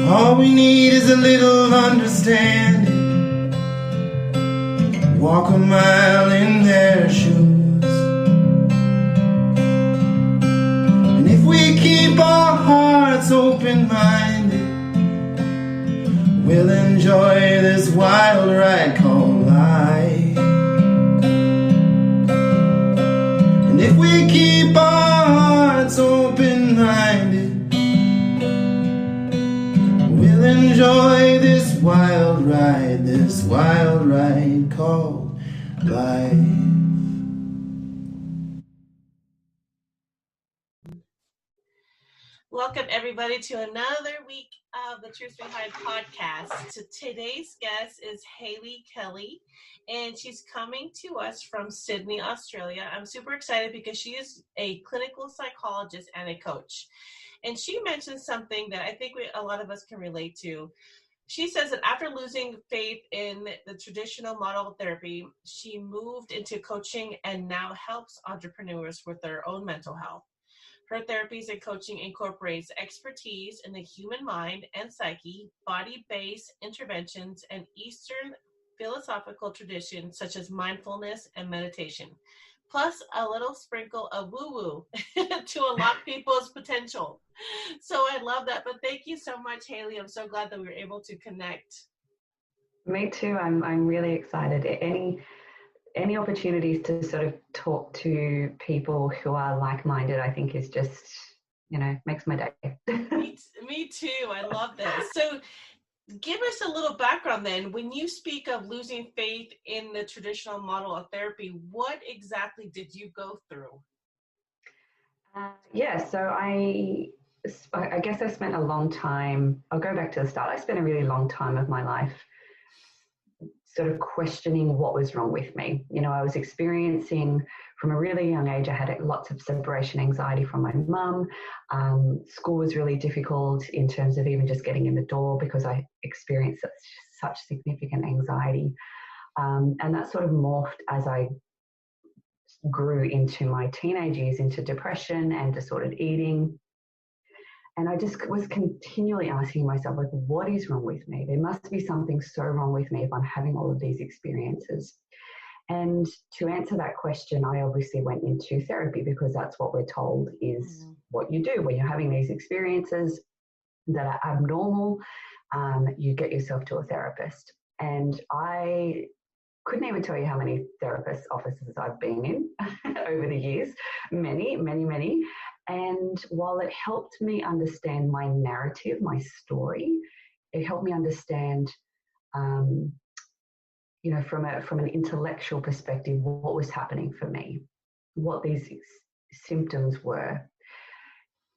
All we need is a little understanding. Walk a mile in their shoes. And if we keep our hearts open-minded, we'll enjoy this wild ride called life. And if we keep our hearts open-minded, we'll enjoy this wild ride called life. Welcome everybody to another week of the Truth Behind podcast. Today's guest is Hayley Kelly, and she's coming to us from Sydney, Australia. I'm super excited because she is a clinical psychologist and a coach. And she mentioned something that I think a lot of us can relate to. She says that after losing faith in the traditional model of therapy, she moved into coaching and now helps entrepreneurs with their own mental health. Her therapies and coaching incorporates expertise in the human mind and psyche, body-based interventions, and Eastern philosophical traditions such as mindfulness and meditation, plus a little sprinkle of woo-woo to unlock people's potential. So I love that. But thank you so much, Hayley. I'm so glad that we were able to connect. Me too. I'm really excited. Any opportunities to sort of talk to people who are like-minded, I think is just, makes my day. Me too. I love this. So give us a little background then. When you speak of losing faith in the traditional model of therapy, what exactly did you go through? So I guess I spent a long time, I'll go back to the start. I spent a really long time of my life sort of questioning what was wrong with me. I was experiencing from a really young age, I had lots of separation anxiety from my mum. School was really difficult in terms of even just getting in the door because I experienced such significant anxiety. And that sort of morphed as I grew into my teenage years, into depression and disordered eating. And I just was continually asking myself, like, what is wrong with me? There must be something so wrong with me if I'm having all of these experiences. And to answer that question, I obviously went into therapy because that's what we're told is what you do when you're having these experiences that are abnormal. You get yourself to a therapist. And I couldn't even tell you how many therapist offices I've been in over the years. Many, many, many. And while it helped me understand my narrative, my story, it helped me understand, from an intellectual perspective, what was happening for me, what these symptoms were.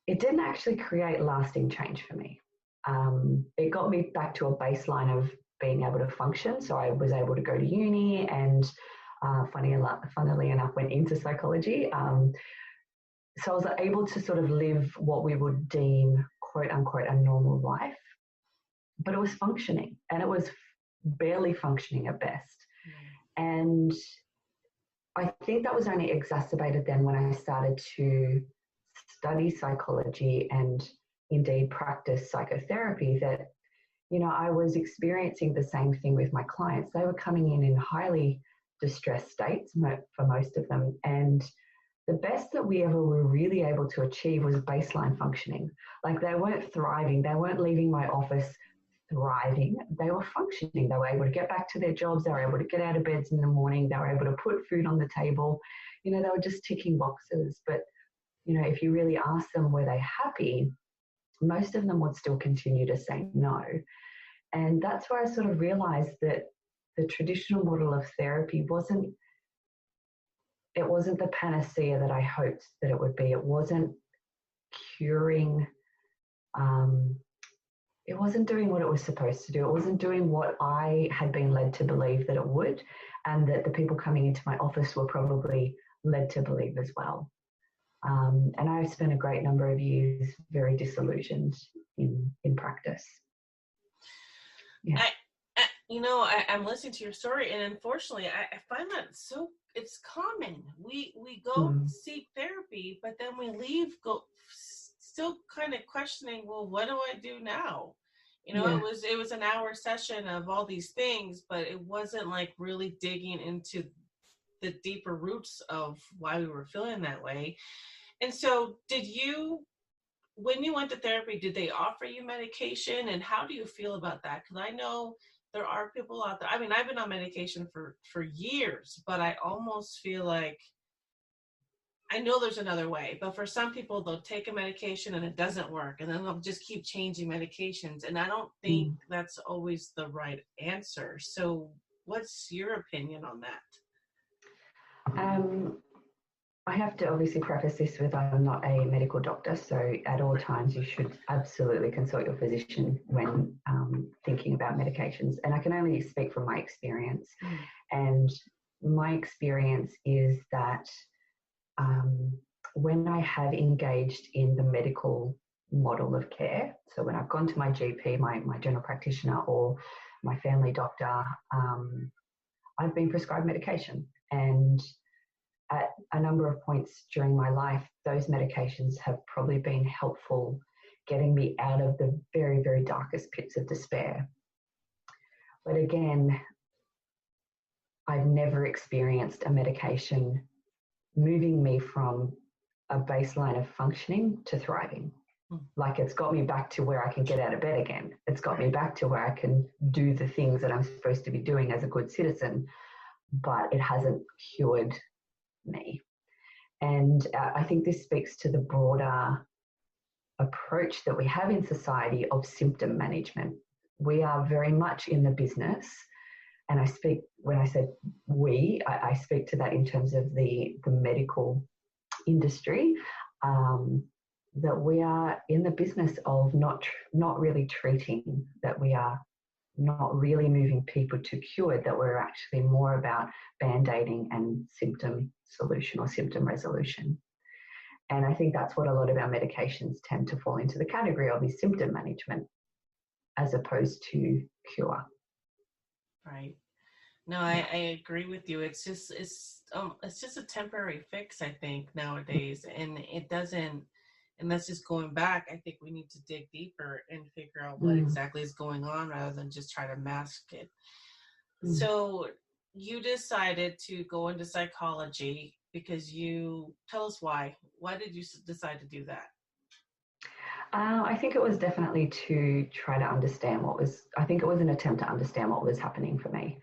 It didn't actually create lasting change for me. It got me back to a baseline of being able to function. So I was able to go to uni and, funnily enough, went into psychology. So I was able to sort of live what we would deem, quote unquote, a normal life, but it was functioning, and it was barely functioning at best. And I think that was only exacerbated then when I started to study psychology and indeed practice psychotherapy, that, I was experiencing the same thing with my clients. They were coming in highly distressed states for most of them. And the best that we ever were really able to achieve was baseline functioning. Like, they weren't thriving. They weren't leaving my office thriving. They were functioning. They were able to get back to their jobs. They were able to get out of bed in the morning. They were able to put food on the table. They were just ticking boxes. But, if you really ask them, were they happy? Most of them would still continue to say no. And that's where I sort of realized that the traditional model of therapy wasn't the panacea that I hoped that it would be. It wasn't curing. It wasn't doing what it was supposed to do. It wasn't doing what I had been led to believe that it would, and that the people coming into my office were probably led to believe as well. And I spent a great number of years very disillusioned in practice. Yeah. I'm listening to your story, and unfortunately, I find that it's common. We go seek therapy, but then we leave still kind of questioning, well, what do I do now? You know, it was an hour session of all these things, but it wasn't like really digging into the deeper roots of why we were feeling that way. And so when you went to therapy, did they offer you medication, and how do you feel about that? Because I know there are people out there. I mean, I've been on medication for years, but I almost feel like I know there's another way, but for some people, they'll take a medication and it doesn't work, and then they'll just keep changing medications. And I don't think that's always the right answer. So what's your opinion on that? I have to obviously preface this with I'm not a medical doctor, so at all times you should absolutely consult your physician when thinking about medications. And I can only speak from my experience. And my experience is that when I have engaged in the medical model of care, so when I've gone to my GP, my general practitioner, or my family doctor, I've been prescribed medication. And at a number of points during my life, those medications have probably been helpful getting me out of the very, very darkest pits of despair. But again, I've never experienced a medication moving me from a baseline of functioning to thriving. Like, it's got me back to where I can get out of bed again. It's got me back to where I can do the things that I'm supposed to be doing as a good citizen, but it hasn't cured me. And I think this speaks to the broader approach that we have in society of symptom management. We are very much in the business, and when I said we, I speak to that in terms of the medical industry, that we are in the business of not really treating, that we are not really moving people to cured, that we're actually more about band-aiding and symptom solution or symptom resolution. And I think that's what a lot of our medications tend to fall into the category of, is symptom management as opposed to cure. Right. No, I agree with you. It's just a temporary fix, I think, nowadays, and it doesn't. And that's just going back. I think we need to dig deeper and figure out what exactly is going on rather than just try to mask it. So you decided to go into psychology because tell us why. Why did you decide to do that? I think it was definitely to try to understand I think it was an attempt to understand what was happening for me.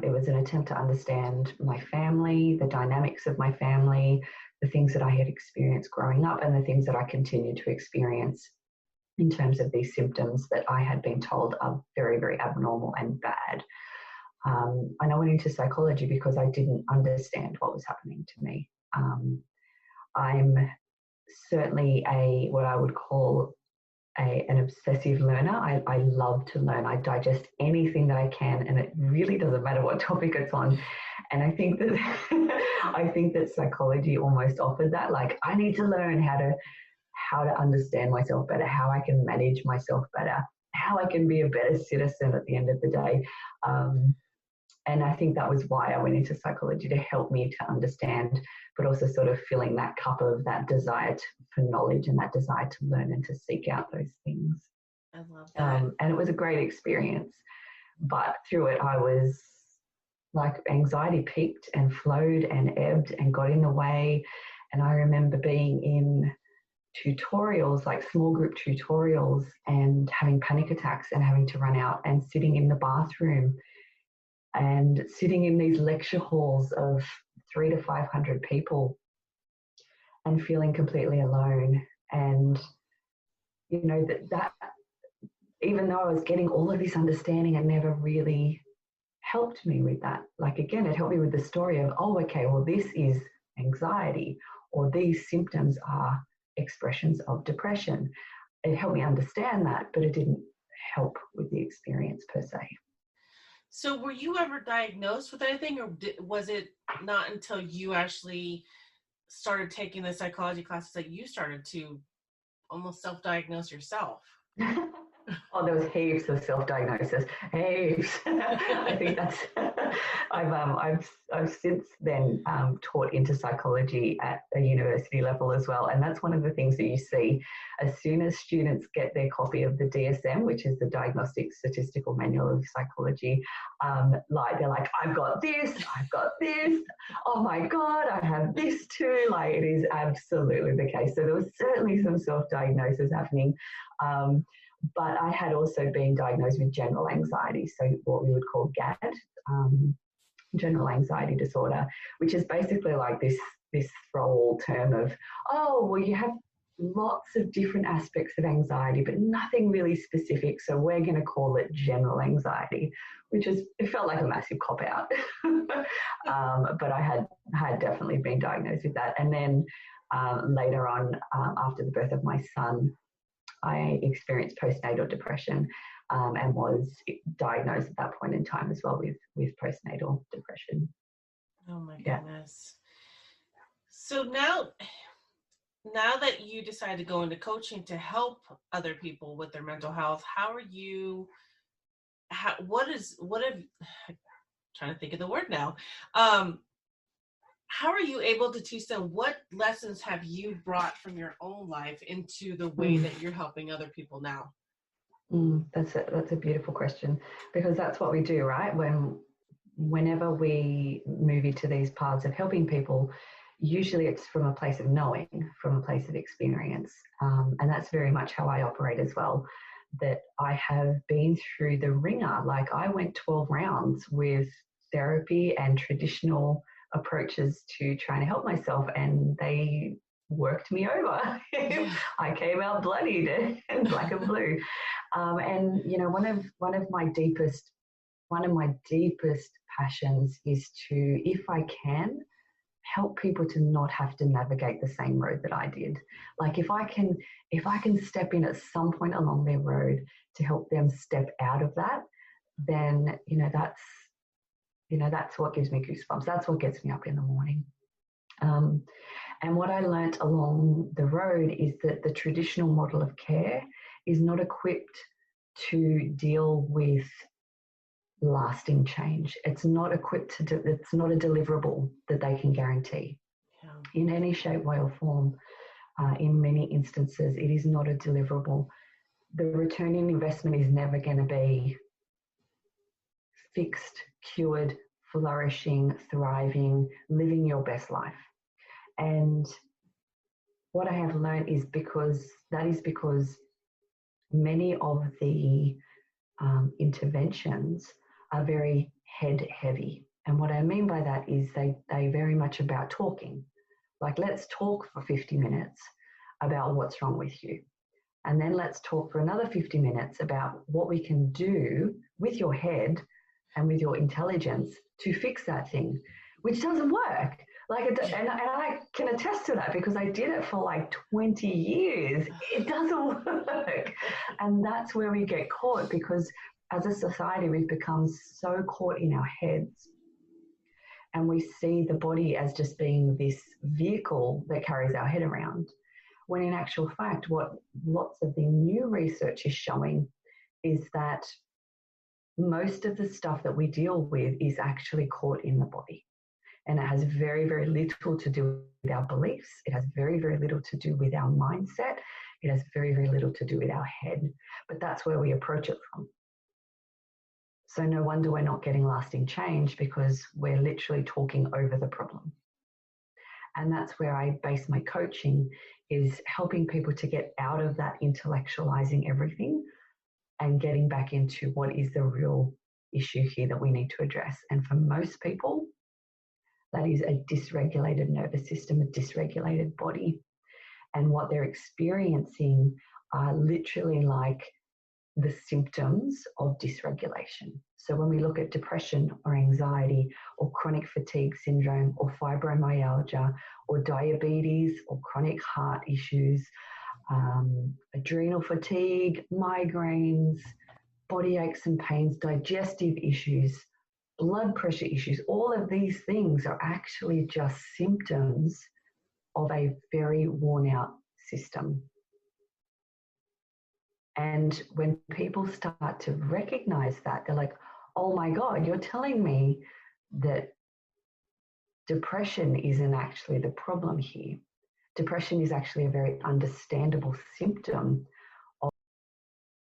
It was an attempt to understand my family, the dynamics of my family, the things that I had experienced growing up, and the things that I continue to experience in terms of these symptoms that I had been told are very, very abnormal and bad. And I went into psychology because I didn't understand what was happening to me. I'm certainly what I would call an obsessive learner. I love to learn. I digest anything that I can, and it really doesn't matter what topic it's on. And I think that psychology almost offered that. Like, I need to learn how to understand myself better, how I can manage myself better, how I can be a better citizen at the end of the day. And I think that was why I went into psychology, to help me to understand, but also sort of filling that cup of that desire for knowledge and that desire to learn and to seek out those things. I love that. And it was a great experience. But through it, I was like, anxiety peaked and flowed and ebbed and got in the way. And I remember being in tutorials, like small group tutorials, and having panic attacks and having to run out and sitting in the bathroom and sitting in these lecture halls of 300 to 500 people and feeling completely alone. And, you know, that even though I was getting all of this understanding, it never really helped me with that. Like, again, it helped me with the story of, oh, okay, well, this is anxiety, or these symptoms are expressions of depression. It helped me understand that, but it didn't help with the experience per se. So were you ever diagnosed with anything, or was it not until you actually started taking the psychology classes that you started to almost self-diagnose yourself? Oh, there was heaps of self-diagnosis, heaps. I think I've since then taught into psychology at a university level as well, and that's one of the things that you see as soon as students get their copy of the DSM, which is the Diagnostic Statistical Manual of Psychology. Like they're like, I've got this, oh my God, I have this too. Like it is absolutely the case. So there was certainly some self-diagnosis happening. But I had also been diagnosed with general anxiety, so what we would call GAD, general anxiety disorder, which is basically like this throwall term of, oh, well, you have lots of different aspects of anxiety, but nothing really specific, so we're going to call it general anxiety, it felt like a massive cop-out. But I had definitely been diagnosed with that. And then later on, after the birth of my son, I experienced postnatal depression and was diagnosed at that point in time as well with postnatal depression. Oh my goodness. So now that you decided to go into coaching to help other people with their mental health, trying to think of the word now. How are you able to teach them? What lessons have you brought from your own life into the way that you're helping other people now? That's a beautiful question, because that's what we do, right? Whenever we move into these paths of helping people, usually it's from a place of knowing, from a place of experience. And that's very much how I operate as well, that I have been through the ringer. Like I went 12 rounds with therapy and traditional approaches to trying to help myself, and they worked me over. I came out bloodied and black and blue. And you know, one of my deepest passions is to, if I can, help people to not have to navigate the same road that I did. Like if I can step in at some point along their road to help them step out of that, then that's what gives me goosebumps. That's what gets me up in the morning. And what I learnt along the road is that the traditional model of care is not equipped to deal with lasting change. It's not equipped it's not a deliverable that they can guarantee in any shape, way or form. In many instances, it is not a deliverable. The return in investment is never going to be fixed, cured, flourishing, thriving, living your best life. And what I have learned is because many of the interventions are very head heavy. And what I mean by that is they very much about talking. Like, let's talk for 50 minutes about what's wrong with you. And then let's talk for another 50 minutes about what we can do with your head and with your intelligence to fix that thing, which doesn't work. And I can attest to that because I did it for like 20 years. It doesn't work. And that's where we get caught, because as a society, we've become so caught in our heads. And we see the body as just being this vehicle that carries our head around. When in actual fact, what lots of the new research is showing is that most of the stuff that we deal with is actually caught in the body. And it has very, very little to do with our beliefs. It has very, very little to do with our mindset. It has very, very little to do with our head. But that's where we approach it from. So no wonder we're not getting lasting change, because we're literally talking over the problem. And that's where I base my coaching, is helping people to get out of that intellectualizing everything and getting back into what is the real issue here that we need to address. And for most people, that is a dysregulated nervous system, a dysregulated body. And what they're experiencing are literally like the symptoms of dysregulation. So when we look at depression or anxiety or chronic fatigue syndrome or fibromyalgia or diabetes or chronic heart issues, adrenal fatigue, migraines, body aches and pains, digestive issues, blood pressure issues, all of these things are actually just symptoms of a very worn out system. And when people start to recognize that, they're like, oh my God, you're telling me that depression isn't actually the problem here. Depression is actually a very understandable symptom